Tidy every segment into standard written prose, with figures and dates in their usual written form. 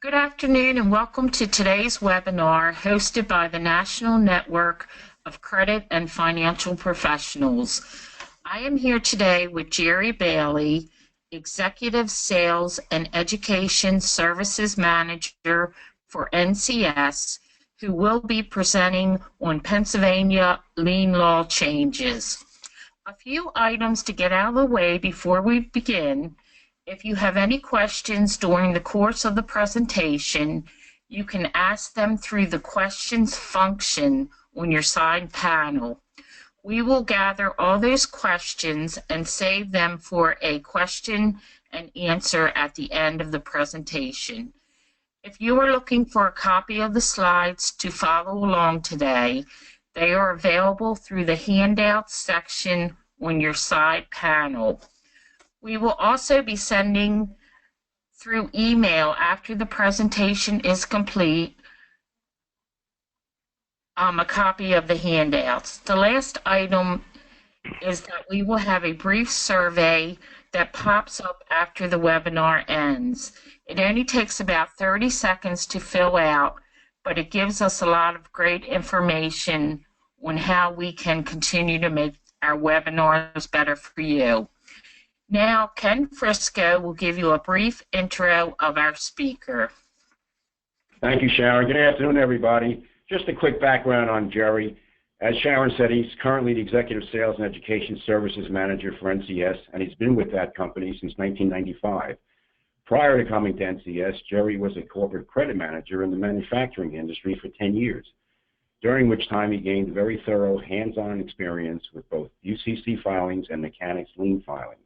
Good afternoon and welcome to today's webinar hosted by the National Network of Credit and Financial Professionals. I am here today with Jerry Bailey, Executive Sales and Education Services Manager for NCS, who will be presenting on Pennsylvania lien law changes. A few items to get out of the way before we begin. If you have any questions during the course of the presentation, you can ask them through the questions function on your side panel. We will gather all those questions and save them for a question and answer at the end of the presentation. If you are looking for a copy of the slides to follow along today, they are available through the handouts section on your side panel. We will also be sending through email after the presentation is complete a copy of the handouts. The last item is that we will have a brief survey that pops up after the webinar ends. It only takes about 30 seconds to fill out, but it gives us a lot of great information on how we can continue to make our webinars better for you. Now, Ken Frisco will give you a brief intro of our speaker. Thank you, Sharon. Good afternoon, everybody. Just a quick background on Jerry. As Sharon said, he's currently the Executive Sales and Education Services Manager for NCS, and he's been with that company since 1995. Prior to coming to NCS, Jerry was a corporate credit manager in the manufacturing industry for 10 years, during which time he gained very thorough hands-on experience with both UCC filings and mechanics lien filings.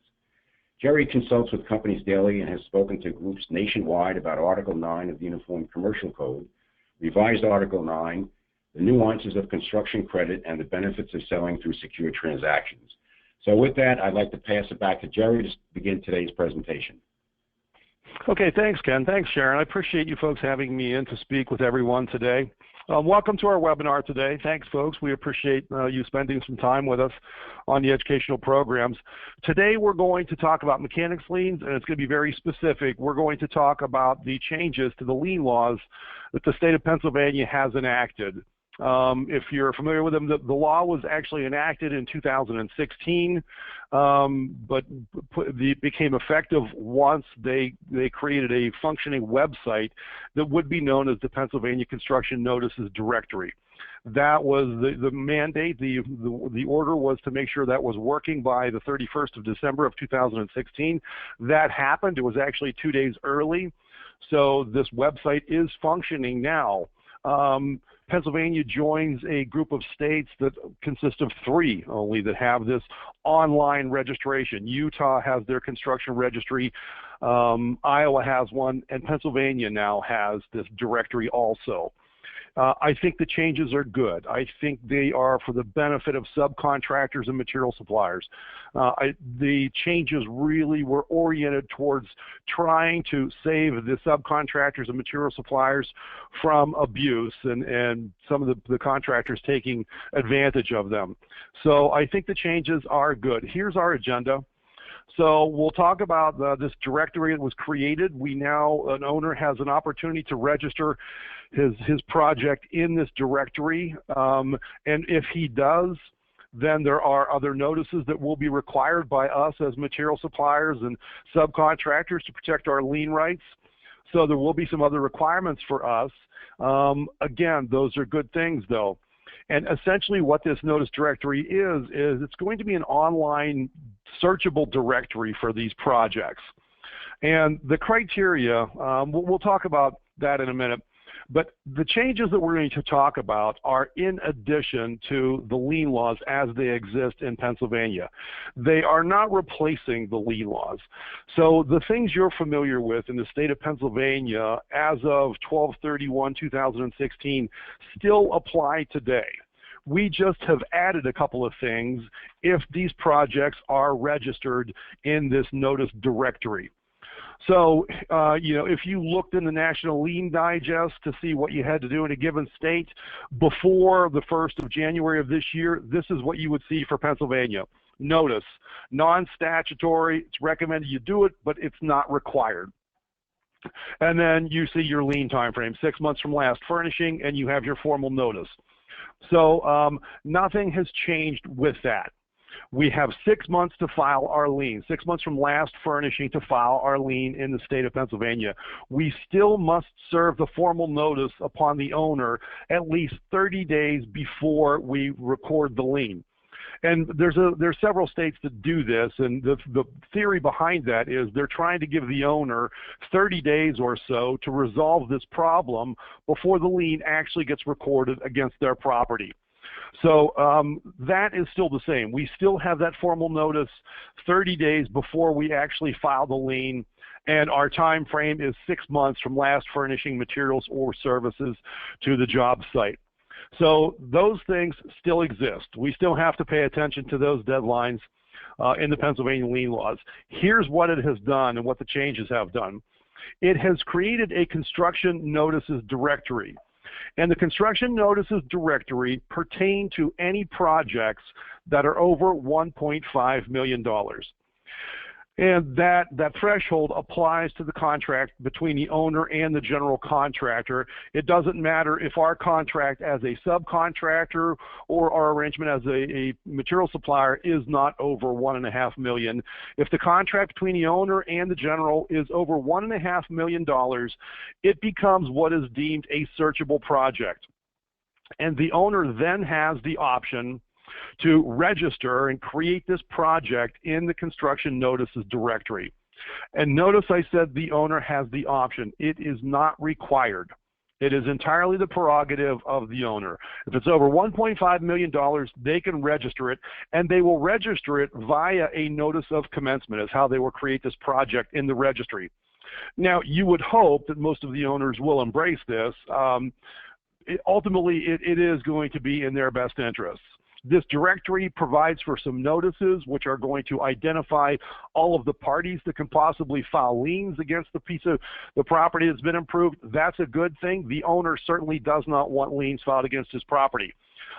Jerry consults with companies daily and has spoken to groups nationwide about Article 9 of the Uniform Commercial Code, revised Article 9, the nuances of construction credit, and the benefits of selling through secure transactions. So with that, I'd like to pass it back to Jerry to begin today's presentation. Okay, thanks, Ken. Thanks, Sharon. I appreciate you folks having me in to speak with everyone today. Welcome to our webinar today. Thanks, folks. We appreciate you spending some time with us on the educational programs. Today, we're going to talk about mechanics liens, and it's going to be very specific. We're going to talk about the changes to the lien laws that the state of Pennsylvania has enacted. If you're familiar with them, the law was actually enacted in 2016, but it became effective once they created a functioning website that would be known as the Pennsylvania Construction Notices Directory. That was the mandate. The order was to make sure that was working by the 31st of December of 2016. That happened. It was actually 2 days early. So this website is functioning now. Pennsylvania joins a group of states that consist of 3 only that have this online registration. Utah has their construction registry, Iowa has one, and Pennsylvania now has this directory also. I think the changes are good. I think they are for the benefit of subcontractors and material suppliers. The changes really were oriented towards trying to save the subcontractors and material suppliers from abuse and some of the contractors taking advantage of them. So I think the changes are good. Here's our agenda. So we'll talk about this directory that was created. An owner has an opportunity to register his project in this directory, and if he does, then there are other notices that will be required by us as material suppliers and subcontractors to protect our lien rights. So there will be some other requirements for us. Again, those are good things, though. And essentially what this notice directory is it's going to be an online searchable directory for these projects. And the criteria, we'll talk about that in a minute, but the changes that we're going to talk about are in addition to the lien laws as they exist in Pennsylvania. They are not replacing the lien laws. So the things you're familiar with in the state of Pennsylvania as of 12/31/2016 still apply today. We just have added a couple of things if these projects are registered in this notice directory. So, if you looked in the National Lien Digest to see what you had to do in a given state before the 1st of January of this year, this is what you would see for Pennsylvania. Notice, non-statutory, it's recommended you do it, but it's not required. And then you see your lien time frame, 6 months from last furnishing, and you have your formal notice. So nothing has changed with that. We have 6 months to file our lien, 6 months from last furnishing to file our lien in the state of Pennsylvania. We still must serve the formal notice upon the owner at least 30 days before we record the lien. And there's several states that do this, and the theory behind that is they're trying to give the owner 30 days or so to resolve this problem before the lien actually gets recorded against their property. So that is still the same. We still have that formal notice 30 days before we actually file the lien, and our time frame is 6 months from last furnishing materials or services to the job site. So those things still exist. We still have to pay attention to those deadlines in the Pennsylvania lien laws. Here's what it has done and what the changes have done. It has created a construction notices directory. And the construction notices directory pertain to any projects that are over $1.5 million. And that threshold applies to the contract between the owner and the general contractor. It doesn't matter if our contract as a subcontractor or our arrangement as a material supplier is not over $1.5 million. If the contract between the owner and the general is over $1.5 million, it becomes what is deemed a searchable project. And the owner then has the option to register and create this project in the construction notices directory. And notice I said the owner has the option. It is not required. It is entirely the prerogative of the owner. If it's over $1.5 million, they can register it, and they will register it via a notice of commencement, is how they will create this project in the registry. Now, you would hope that most of the owners will embrace this. Ultimately, it is going to be in their best interests. This directory provides for some notices which are going to identify all of the parties that can possibly file liens against the piece of the property that's been improved. That's a good thing. The owner certainly does not want liens filed against his property.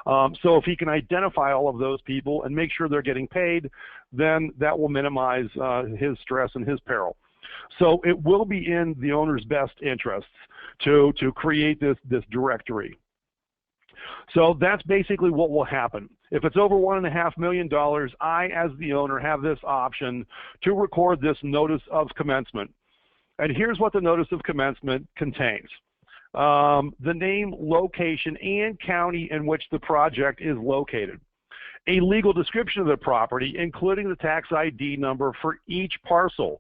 So if he can identify all of those people and make sure they're getting paid, then that will minimize his stress and his peril. So it will be in the owner's best interests to create this directory. So that's basically what will happen. If it's over $1.5 million, I, as the owner, have this option to record this notice of commencement. And here's what the notice of commencement contains. The name, location, and county in which the project is located. A legal description of the property, including the tax ID number for each parcel.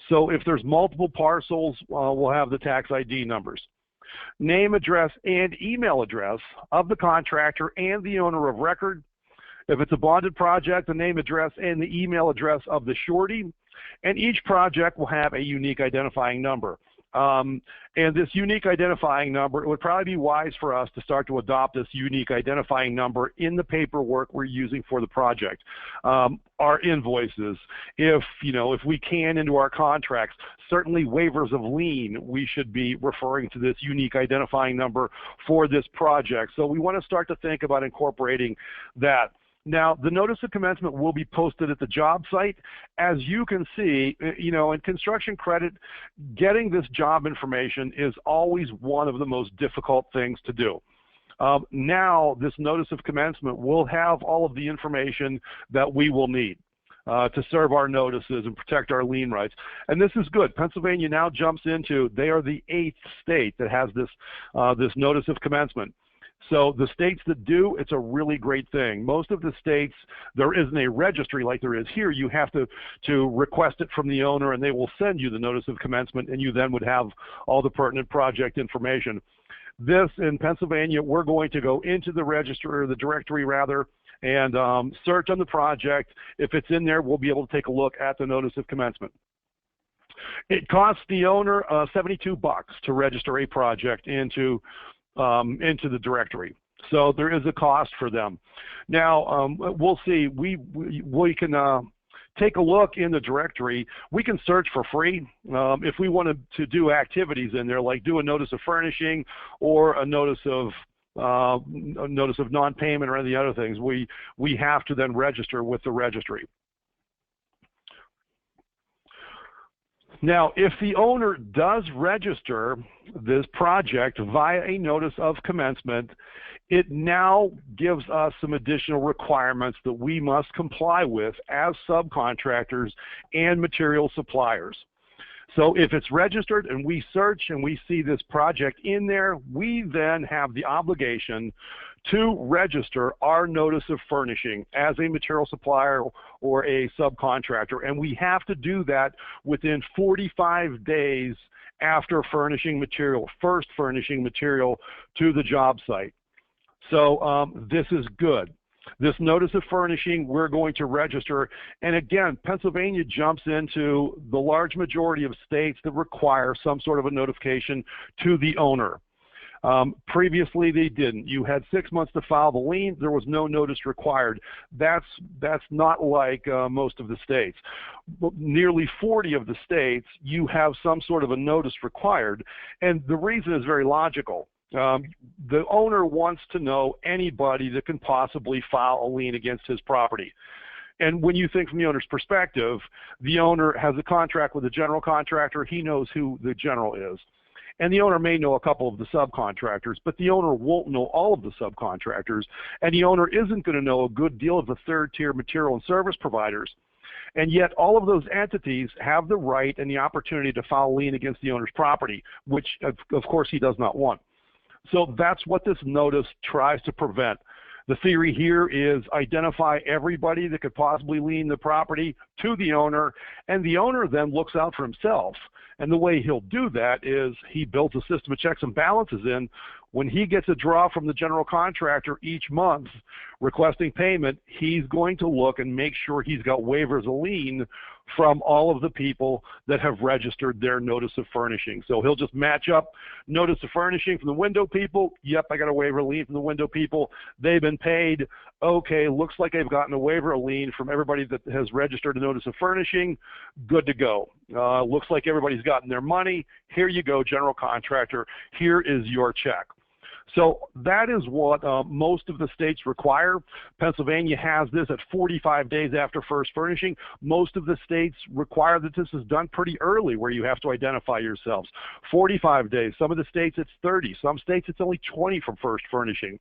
So if there's multiple parcels, we'll have the tax ID numbers. Name, address, and email address of the contractor and the owner of record. If it's a bonded project, the name, address, and the email address of the surety. And each project will have a unique identifying number. And this unique identifying number, it would probably be wise for us to start to adopt this unique identifying number in the paperwork we're using for the project. Our invoices, if we can into our contracts, certainly waivers of lien, we should be referring to this unique identifying number for this project. So we want to start to think about incorporating that. Now, the notice of commencement will be posted at the job site. As you can see, in construction credit, getting this job information is always one of the most difficult things to do. Now, this notice of commencement will have all of the information that we will need to serve our notices and protect our lien rights. And this is good. Pennsylvania now jumps into, they are the 8th state that has this notice of commencement. So the states that do, it's a really great thing. Most of the states, there isn't a registry like there is here. You have to request it from the owner, and they will send you the notice of commencement, and you then would have all the pertinent project information. This, in Pennsylvania, we're going to go into the registry, or the directory rather, and search on the project. If it's in there, we'll be able to take a look at the notice of commencement. It costs the owner $72 to register a project into the directory. So there is a cost for them. Now, we'll see. We can take a look in the directory. We can search for free. If we wanted to do activities in there, like do a notice of furnishing or a notice of non-payment or any other things, we have to then register with the registry. Now, if the owner does register this project via a notice of commencement, it now gives us some additional requirements that we must comply with as subcontractors and material suppliers. So if it's registered and we search and we see this project in there, we then have the obligation to register our notice of furnishing as a material supplier or a subcontractor. And we have to do that within 45 days after furnishing material, first furnishing material to the job site. So this is good. This notice of furnishing, we're going to register. And again, Pennsylvania jumps into the large majority of states that require some sort of a notification to the owner. Previously, they didn't. You had 6 months to file the lien. There was no notice required. That's not like most of the states. Nearly 40 of the states, you have some sort of a notice required. And the reason is very logical. The owner wants to know anybody that can possibly file a lien against his property. And when you think from the owner's perspective, the owner has a contract with a general contractor. He knows who the general is. And the owner may know a couple of the subcontractors, but the owner won't know all of the subcontractors. And the owner isn't going to know a good deal of the third-tier material and service providers. And yet all of those entities have the right and the opportunity to file a lien against the owner's property, which, of course, he does not want. So that's what this notice tries to prevent. The theory here is identify everybody that could possibly lien the property to the owner, and the owner then looks out for himself. And the way he'll do that is he builds a system of checks and balances in. When he gets a draw from the general contractor each month requesting payment, he's going to look and make sure he's got waivers of lien from all of the people that have registered their notice of furnishing. So he'll just match up notice of furnishing from the window people. Yep, I got a waiver of lien from the window people. They've been paid. Okay, looks like I've gotten a waiver of lien from everybody that has registered a notice of furnishing. Good to go. Looks like everybody's gotten their money. Here you go, general contractor. Here is your check. So that is what most of the states require. Pennsylvania has this at 45 days after first furnishing. Most of the states require that this is done pretty early, where you have to identify yourselves. 45 days. Some of the states it's 30. Some states it's only 20 from first furnishing.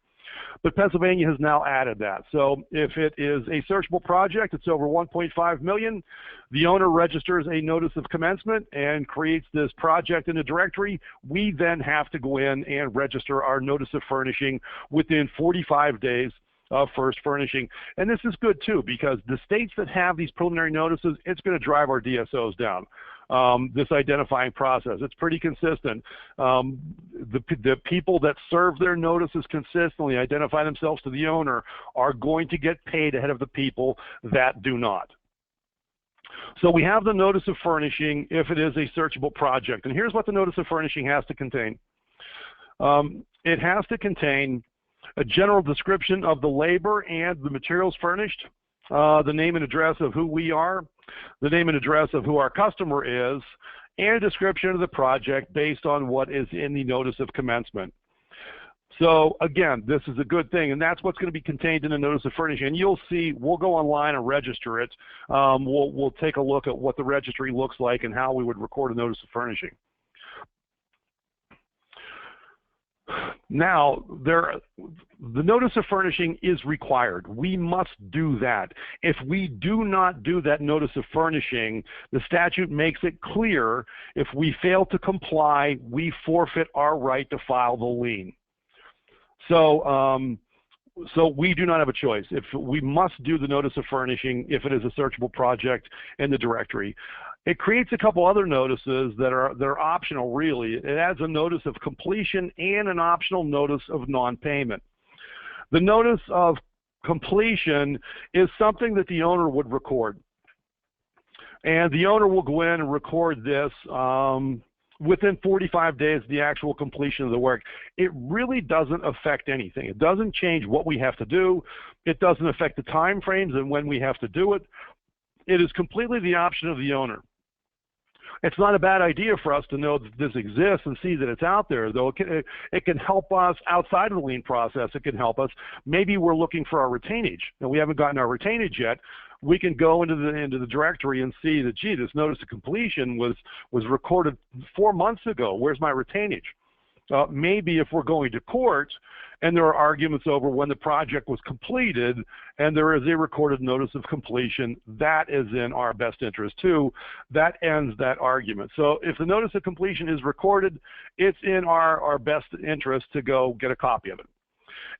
But Pennsylvania has now added that. So if it is a searchable project, it's over $1.5 million. The owner registers a notice of commencement and creates this project in a directory. We then have to go in and register our notice of furnishing within 45 days of first furnishing. And this is good too, because the states that have these preliminary notices, it's going to drive our DSOs down. This identifying process, it's pretty consistent. The people that serve their notices consistently, identify themselves to the owner, are going to get paid ahead of the people that do not. So we have the notice of furnishing if it is a searchable project. And here's what the notice of furnishing has to contain. It has to contain a general description of the labor and the materials furnished, the name and address of who we are, the name and address of who our customer is, and a description of the project based on what is in the notice of commencement. So again, this is a good thing, and that's what's going to be contained in the notice of furnishing. And you'll see, we'll go online and register it. We'll take a look at what the registry looks like and how we would record a notice of furnishing. Now, the notice of furnishing is required. We must do that. If we do not do that notice of furnishing, the statute makes it clear if we fail to comply, we forfeit our right to file the lien. So we do not have a choice. If we must do the notice of furnishing if it is a searchable project in the directory. It creates a couple other notices that are optional, really. It adds a notice of completion and an optional notice of non-payment. The notice of completion is something that the owner would record. And the owner will go in and record this within 45 days of the actual completion of the work. It really doesn't affect anything. It doesn't change what we have to do. It doesn't affect the time frames and when we have to do it. It is completely the option of the owner. It's not a bad idea for us to know that this exists and see that it's out there, though it can help us outside of the lien process. It can help us. Maybe we're looking for our retainage, and we haven't gotten our retainage yet. We can go into the directory and see that, gee, this notice of completion was recorded 4 months ago. Where's my retainage? Maybe if we're going to court and there are arguments over when the project was completed and there is a recorded notice of completion, that is in our best interest too. That ends that argument. So if the notice of completion is recorded, it's in our best interest to go get a copy of it.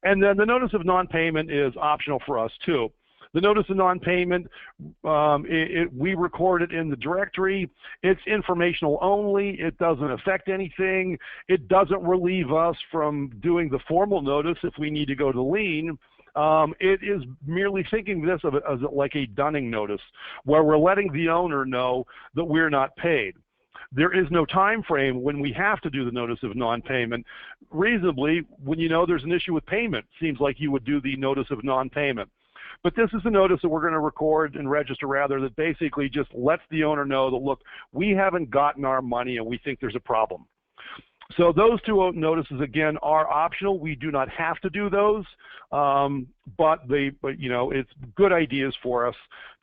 And then the notice of non-payment is optional for us too. The notice of non-payment, we record it in the directory. It's informational only. It doesn't affect anything. It doesn't relieve us from doing the formal notice if we need to go to lien. It is merely thinking this of it as like a dunning notice, where we're letting the owner know that we're not paid. There is no time frame when we have to do the notice of non-payment. Reasonably, when you know there's an issue with payment, seems like you would do the notice of non-payment. But this is a notice that we're going to record and register, rather, that basically just lets the owner know that, look, we haven't gotten our money and we think there's a problem. So those two notices, again, are optional. We do not have to do those, but you know, it's good ideas for us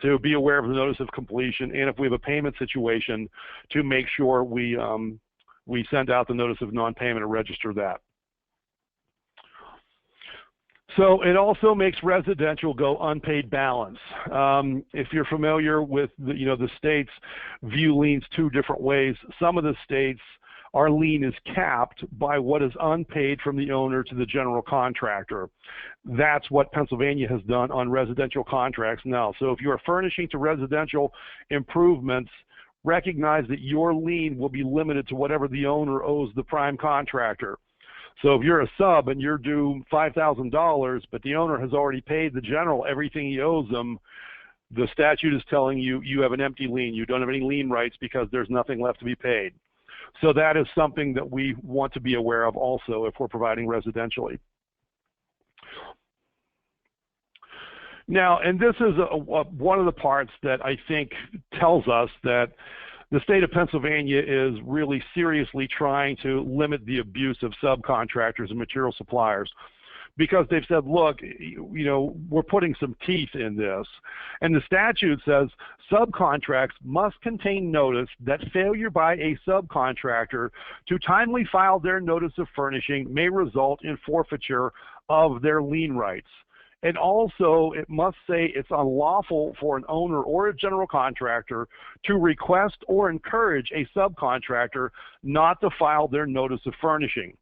to be aware of the notice of completion, and if we have a payment situation, to make sure we send out the notice of non-payment and register that. So it also makes residential go unpaid balance. If you're familiar with the states view liens two different ways. Some of the states, our lien is capped by what is unpaid from the owner to the general contractor. That's what Pennsylvania has done on residential contracts now. So if you are furnishing to residential improvements, recognize that your lien will be limited to whatever the owner owes the prime contractor. So if you're a sub and you're due $5,000, but the owner has already paid the general everything he owes them, the statute is telling you you have an empty lien. You don't have any lien rights because there's nothing left to be paid. So that is something that we want to be aware of also if we're providing residentially. Now, and this is one of the parts that I think tells us that the state of Pennsylvania is really seriously trying to limit the abuse of subcontractors and material suppliers, because they've said, look, we're putting some teeth in this. And the statute says subcontracts must contain notice that failure by a subcontractor to timely file their notice of furnishing may result in forfeiture of their lien rights. And also, it must say it's unlawful for an owner or a general contractor to request or encourage a subcontractor not to file their notice of furnishing.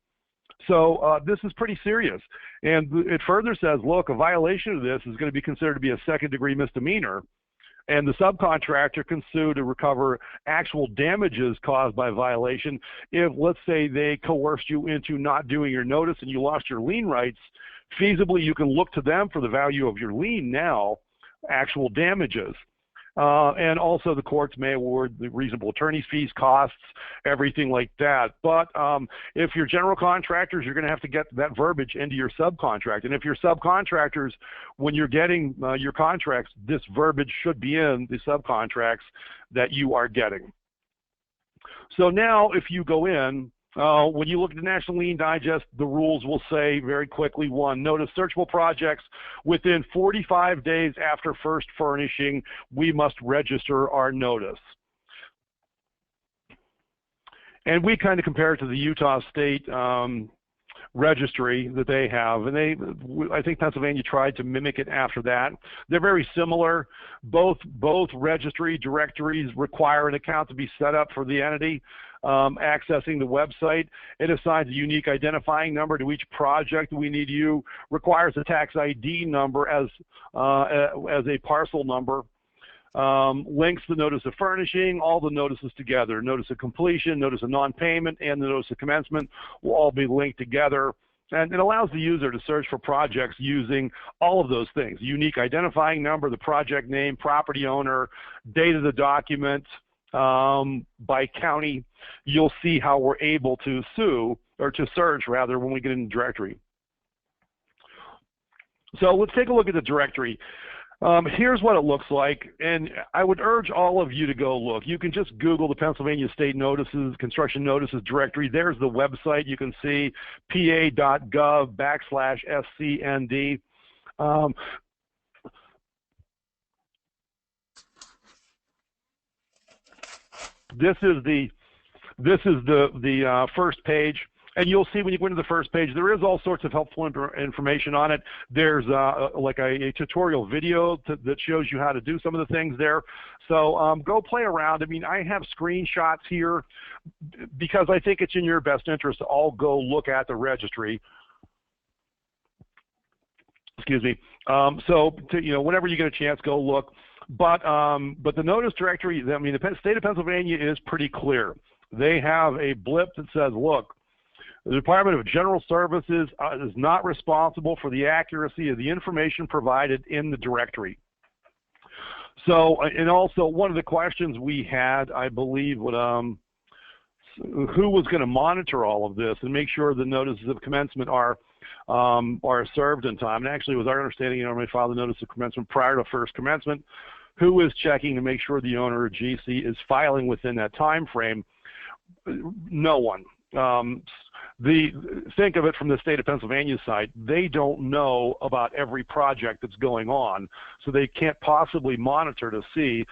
So this is pretty serious. And it further says, look, a violation of this is going to be considered to be a second-degree misdemeanor. And the subcontractor can sue to recover actual damages caused by violation if, let's say, they coerced you into not doing your notice and you lost your lien rights. Feasibly, you can look to them for the value of your lien now, actual damages. And also the courts may award the reasonable attorney's fees, costs, everything like that. But if you're general contractors, you're going to have to get that verbiage into your subcontract. And if you're subcontractors, when you're getting your contracts, this verbiage should be in the subcontracts that you are getting. So now if you go in, when you look at the National Lien Digest, the rules will say very quickly, 1, notice searchable projects within 45 days after first furnishing, we must register our notice. And we kind of compare it to the Utah State registry that they have, and I think Pennsylvania tried to mimic it after that. They're very similar. Both registry directories require an account to be set up for the entity accessing the website. It assigns a unique identifying number to each project we need. You requires a tax ID number as a parcel number. Links the notice of furnishing, all the notices together. Notice of completion, notice of non-payment, and the notice of commencement will all be linked together. And it allows the user to search for projects using all of those things. Unique identifying number, the project name, property owner, date of the document, by county. You'll see how we're able to sue, or to search rather, when we get in the directory. So let's take a look at the directory. Here's what it looks like, and I would urge all of you to go look. You can just Google the Pennsylvania State Notices, Construction Notices Directory. There's the website. You can see pa.gov/SCND. This is the first page. And you'll see when you go into the first page, there is all sorts of helpful information on it. There's like a tutorial video that shows you how to do some of the things there. So go play around. I mean, I have screenshots here because I think it's in your best interest to all go look at the registry. Excuse me. Whenever you get a chance, go look. But the notice directory, I mean, the state of Pennsylvania is pretty clear. They have a blip that says, look, the Department of General Services is not responsible for the accuracy of the information provided in the directory. So, and also one of the questions we had, I believe, would, who was going to monitor all of this and make sure the notices of commencement are served in time. And actually, it was our understanding, you normally file the notice of commencement prior to first commencement. Who is checking to make sure the owner or GC is filing within that time frame? No one. Think of it from the state of Pennsylvania side. They don't know about every project that's going on, so they can't possibly monitor to see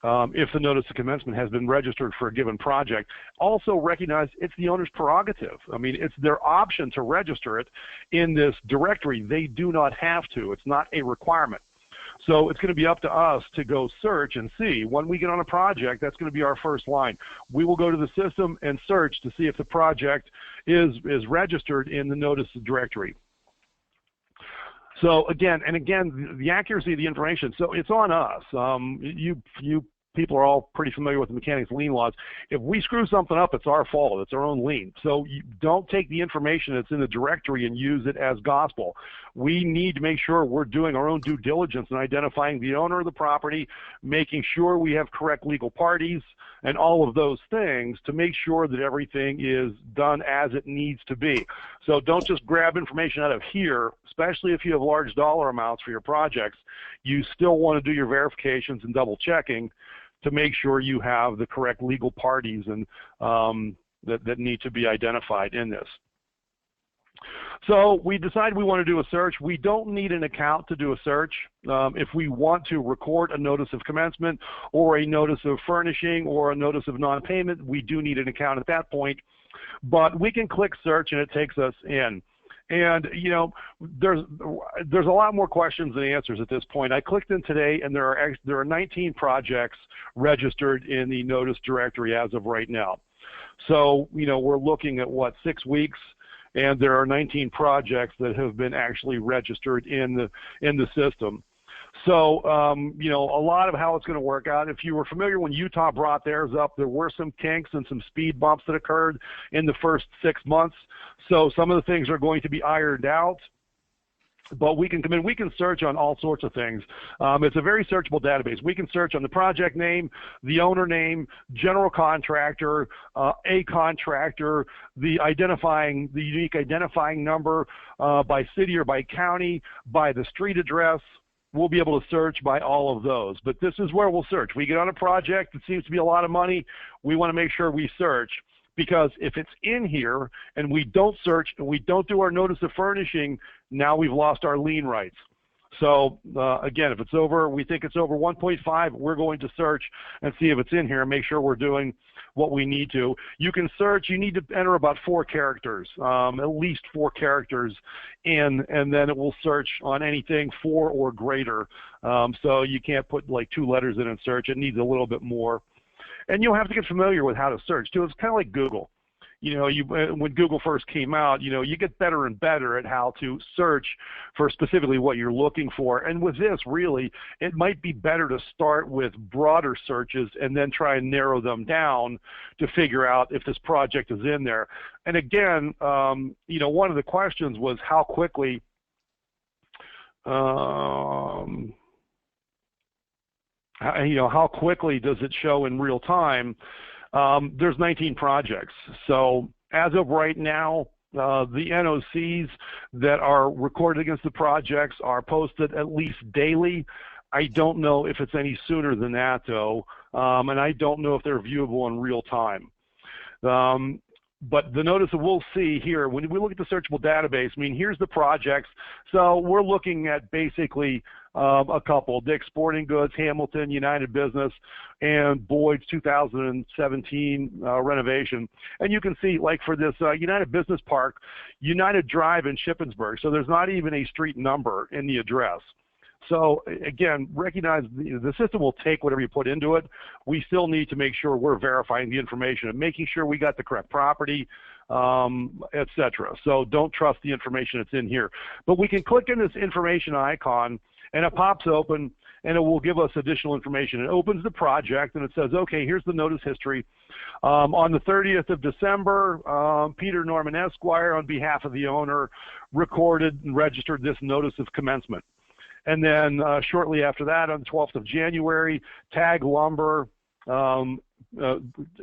if the notice of commencement has been registered for a given project. Also recognize it's the owner's prerogative. I mean, it's their option to register it in this directory. They do not have to. It's not a requirement. So it's going to be up to us to go search and see. When we get on a project, that's going to be our first line. We will go to the system and search to see if the project is registered in the notice directory. So again, the accuracy of the information. So it's on us. You people are all pretty familiar with the mechanics lien laws. If we screw something up, it's our fault. It's our own lien. So you don't take the information that's in the directory and use it as gospel. We need to make sure we're doing our own due diligence in identifying the owner of the property, making sure we have correct legal parties, and all of those things to make sure that everything is done as it needs to be. So don't just grab information out of here, especially if you have large dollar amounts for your projects. You still want to do your verifications and double checking to make sure you have the correct legal parties and that need to be identified in this. So we decide we want to do a search. We don't need an account to do a search. If we want to record a notice of commencement or a notice of furnishing or a notice of non-payment, we do need an account at that point. But we can click search and it takes us in. And you know, there's a lot more questions than answers at this point. I clicked in today, and there are 19 projects registered in the notice directory as of right now. So you know, we're looking at what, 6 weeks, and there are 19 projects that have been actually registered in the system. So, you know, a lot of how it's going to work out. If you were familiar when Utah brought theirs up, there were some kinks and some speed bumps that occurred in the first 6 months. So some of the things are going to be ironed out. But we can come in, we can search on all sorts of things. It's a very searchable database. We can search on the project name, the owner name, general contractor, a contractor, the unique identifying number by city or by county, by the street address. We'll be able to search by all of those. But this is where we'll search. We get on a project that seems to be a lot of money. We want to make sure we search, because if it's in here and we don't search and we don't do our notice of furnishing, now we've lost our lien rights. So again, if it's over, we think it's over 1.5, we're going to search and see if it's in here and make sure we're doing what we need to. You can search, you need to enter about 4 characters, at least 4 characters in, and then it will search on anything 4 or greater. So you can't put like 2 letters in and search, it needs a little bit more. And you'll have to get familiar with how to search too. It's kind of like Google. You know, when Google first came out, you know, you get better and better at how to search for specifically what you're looking for. And with this, really, it might be better to start with broader searches and then try and narrow them down to figure out if this project is in there. And again, you know, one of the questions was how quickly how quickly does it show in real time? There's 19 projects. So as of right now, the NOCs that are recorded against the projects are posted at least daily. I don't know if it's any sooner than that, though, and I don't know if they're viewable in real time. But the notice that we'll see here, when we look at the searchable database, I mean, here's the projects. So we're looking at basically a couple: Dick's Sporting Goods, Hamilton, United Business, and Boyd's 2017 renovation. And you can see, like for this United Business Park, United Drive in Shippensburg. So there's not even a street number in the address. So again, recognize the system will take whatever you put into it. We still need to make sure we're verifying the information and making sure we got the correct property, etc. So don't trust the information that's in here. But we can click in this information icon, and it pops open, and it will give us additional information. It opens the project, and it says, okay, here's the notice history. On the 30th of December, Peter Norman Esquire, on behalf of the owner, recorded and registered this notice of commencement. And then shortly after that, on the 12th of January, Tag Lumber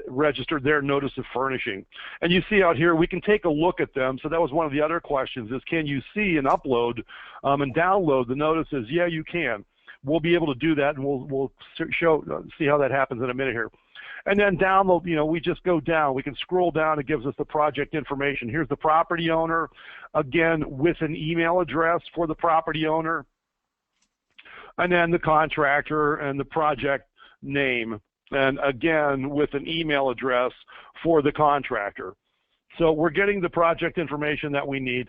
registered their notice of furnishing. And you see out here, we can take a look at them. So that was one of the other questions is, can you see and upload and download the notices? Yeah, you can. We'll be able to do that, and we'll see how that happens in a minute here. And then download, we just go down. We can scroll down. It gives us the project information. Here's the property owner, again, with an email address for the property owner. And then the contractor and the project name, and again with an email address for the contractor. So we're getting the project information that we need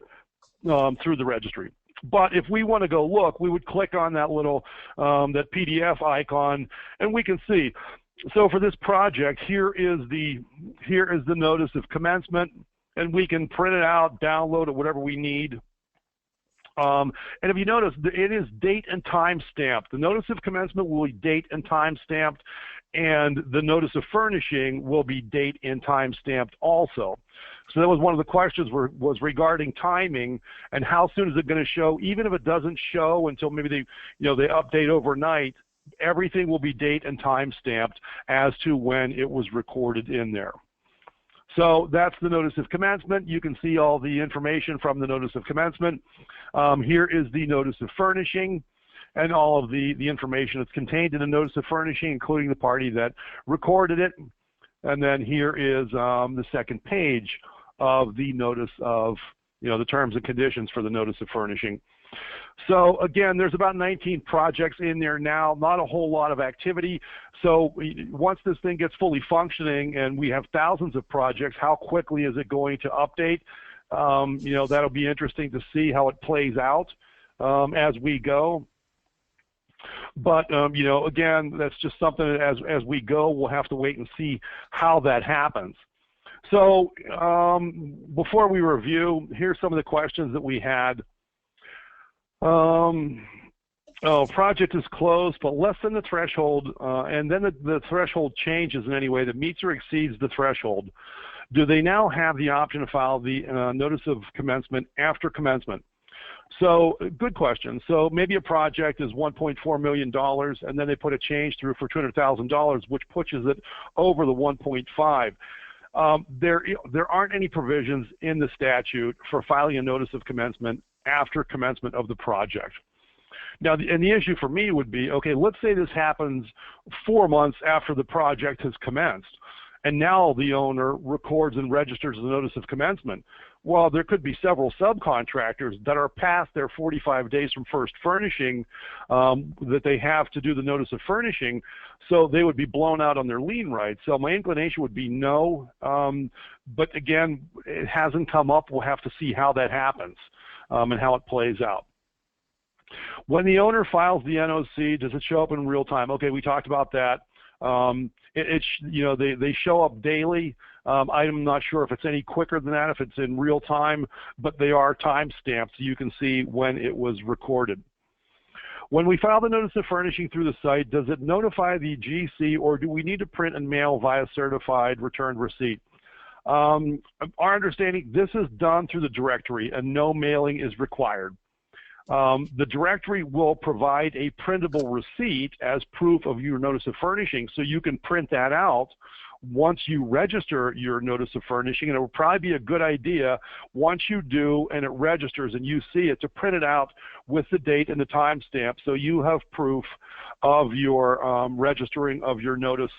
through the registry. But if we want to go look, we would click on that little that PDF icon, and we can see. So for this project, here is the notice of commencement, and we can print it out, download it, whatever we need. And if you notice, it is date and time stamped. The notice of commencement will be date and time stamped, and the notice of furnishing will be date and time stamped also. So that was one of the questions was regarding timing and how soon is it going to show. Even if it doesn't show until maybe they update overnight, everything will be date and time stamped as to when it was recorded in there. So that's the notice of commencement. You can see all the information from the notice of commencement. Here is the notice of furnishing and all of the information that's contained in the notice of furnishing, including the party that recorded it. And then here is the second page of the notice of, the terms and conditions for the notice of furnishing. So again, there's about 19 projects in there now, not a whole lot of activity. So once this thing gets fully functioning and we have thousands of projects, how quickly is it going to update? That'll be interesting to see how it plays out as we go. But, again, that's just something that as we go, we'll have to wait and see how that happens. So before we review, here's some of the questions that we had. Project is closed, but less than the threshold, and then the threshold changes in any way that meets or exceeds the threshold. Do they now have the option to file the notice of commencement after commencement? So, good question. So maybe a project is $1.4 million, and then they put a change through for $200,000, which pushes it over the 1.5. There aren't any provisions in the statute for filing a notice of commencement after commencement of the project. Now, and the issue for me would be, okay, let's say this happens 4 months after the project has commenced, and now the owner records and registers the notice of commencement. Well, there could be several subcontractors that are past their 45 days from first furnishing that they have to do the notice of furnishing, so they would be blown out on their lien rights. So my inclination would be no, but again, it hasn't come up. We'll have to see how that happens and how it plays out. When the owner files the NOC, does it show up in real time? Okay, we talked about that. They show up daily. I'm not sure if it's any quicker than that, if it's in real time, but they are time stamped so you can see when it was recorded. When we file the notice of furnishing through the site, does it notify the GC, or do we need to print and mail via certified returned receipt? Our understanding, this is done through the directory and no mailing is required. The directory will provide a printable receipt as proof of your notice of furnishing, so you can print that out once you register your notice of furnishing, and it will probably be a good idea once you do and it registers and you see it to print it out with the date and the timestamp so you have proof of your registering of your notice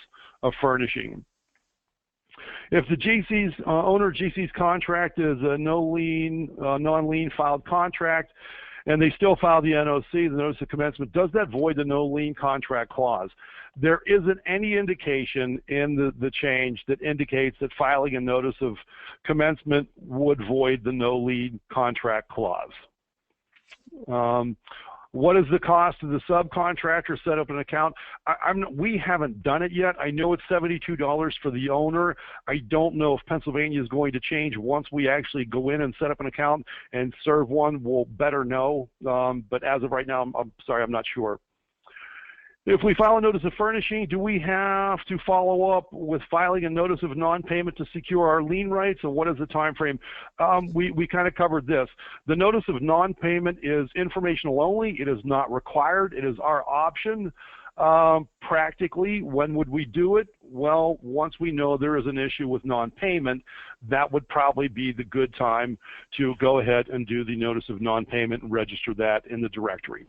of furnishing. If the GC's owner GC's contract is a no-lien, non-lien filed contract, and they still file the NOC, the Notice of Commencement, does that void the no-lien contract clause? There isn't any indication in the change that indicates that filing a Notice of Commencement would void the no-lien contract clause. What is the cost of the subcontractor set up an account? We haven't done it yet. I know it's $72 for the owner. I don't know if Pennsylvania is going to change once we actually go in and set up an account and serve one. We'll better know. But as of right now, I'm sorry, I'm not sure. If we file a notice of furnishing, do we have to follow up with filing a notice of non-payment to secure our lien rights, and what is the time frame? We kind of covered this. The notice of non-payment is informational only. It is not required. It is our option. Practically, when would we do it? Well, once we know there is an issue with non-payment, that would probably be the good time to go ahead and do the notice of non-payment and register that in the directory.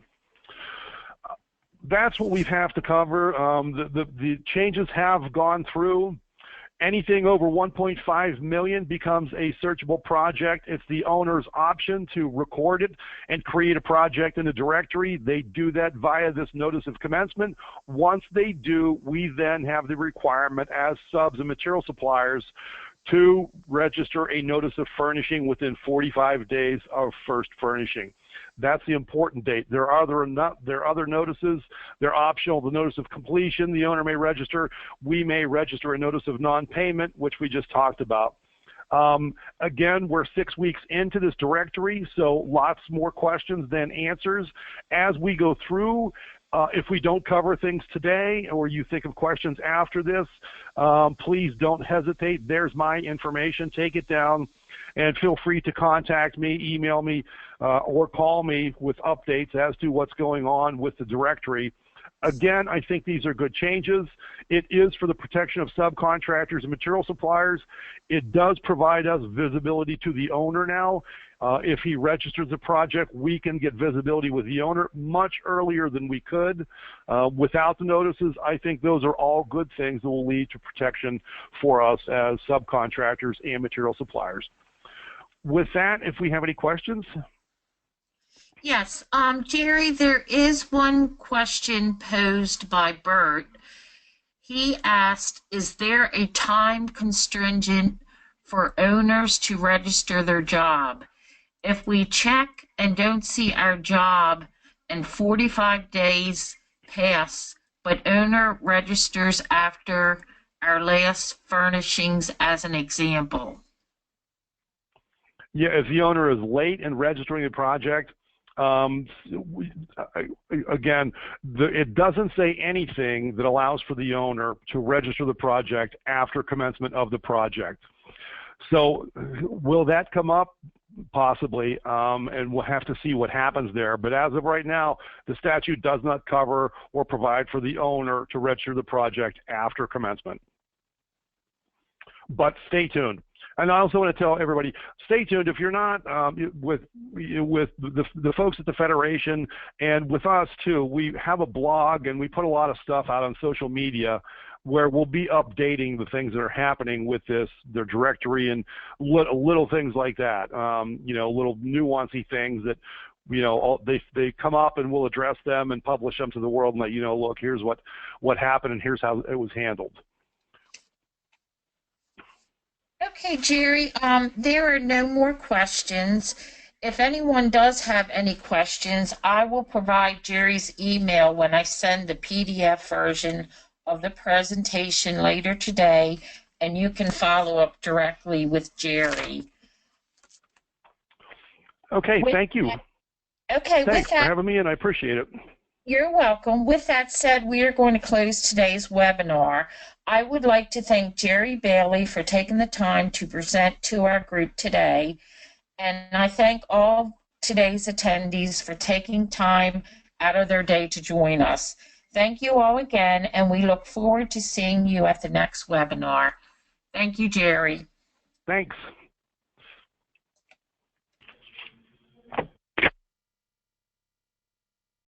That's what we have to cover. The changes have gone through. Anything over 1.5 million becomes a searchable project. It's the owner's option to record it and create a project in the directory. They do that via this notice of commencement. Once they do, we then have the requirement as subs and material suppliers to register a notice of furnishing within 45 days of first furnishing. That's the important date. There are other notices. They're optional. The notice of completion, the owner may register. We may register a notice of non-payment, which we just talked about. Again, we're 6 weeks into this directory, so lots more questions than answers. As we go through, if we don't cover things today or you think of questions after this, please don't hesitate. There's my information. Take it down. And feel free to contact me, email me, or call me with updates as to what's going on with the directory. Again, I think these are good changes. It is for the protection of subcontractors and material suppliers. It does provide us visibility to the owner now. If he registers a project, we can get visibility with the owner much earlier than we could. Without the notices, I think those are all good things that will lead to protection for us as subcontractors and material suppliers. With that, if we have any questions. Yes, Jerry, there is one question posed by Bert. He asked, is there a time constraint for owners to register their job? If we check and don't see our job and 45 days pass, but owner registers after our last furnishings as an example. Yeah, if the owner is late in registering the project, again, it doesn't say anything that allows for the owner to register the project after commencement of the project. So will that come up? Possibly, and we'll have to see what happens there. But as of right now, the statute does not cover or provide for the owner to register the project after commencement. But stay tuned. And I also want to tell everybody, stay tuned. If you're not with the folks at the Federation and with us too, we have a blog and we put a lot of stuff out on social media where we'll be updating the things that are happening with their directory and little things like that. Little nuancy things that, they come up and we'll address them and publish them to the world and let you know, look, here's what happened and here's how it was handled. Okay, Jerry, there are no more questions. If anyone does have any questions, I will provide Jerry's email when I send the PDF version of the presentation later today, and you can follow up directly with Jerry. Okay, thank you. Okay, thanks for having me, and I appreciate it. You're welcome. With that said, we are going to close today's webinar. I would like to thank Jerry Bailey for taking the time to present to our group today, and I thank all today's attendees for taking time out of their day to join us. Thank you all again, and we look forward to seeing you at the next webinar. Thank you, Jerry. Thanks.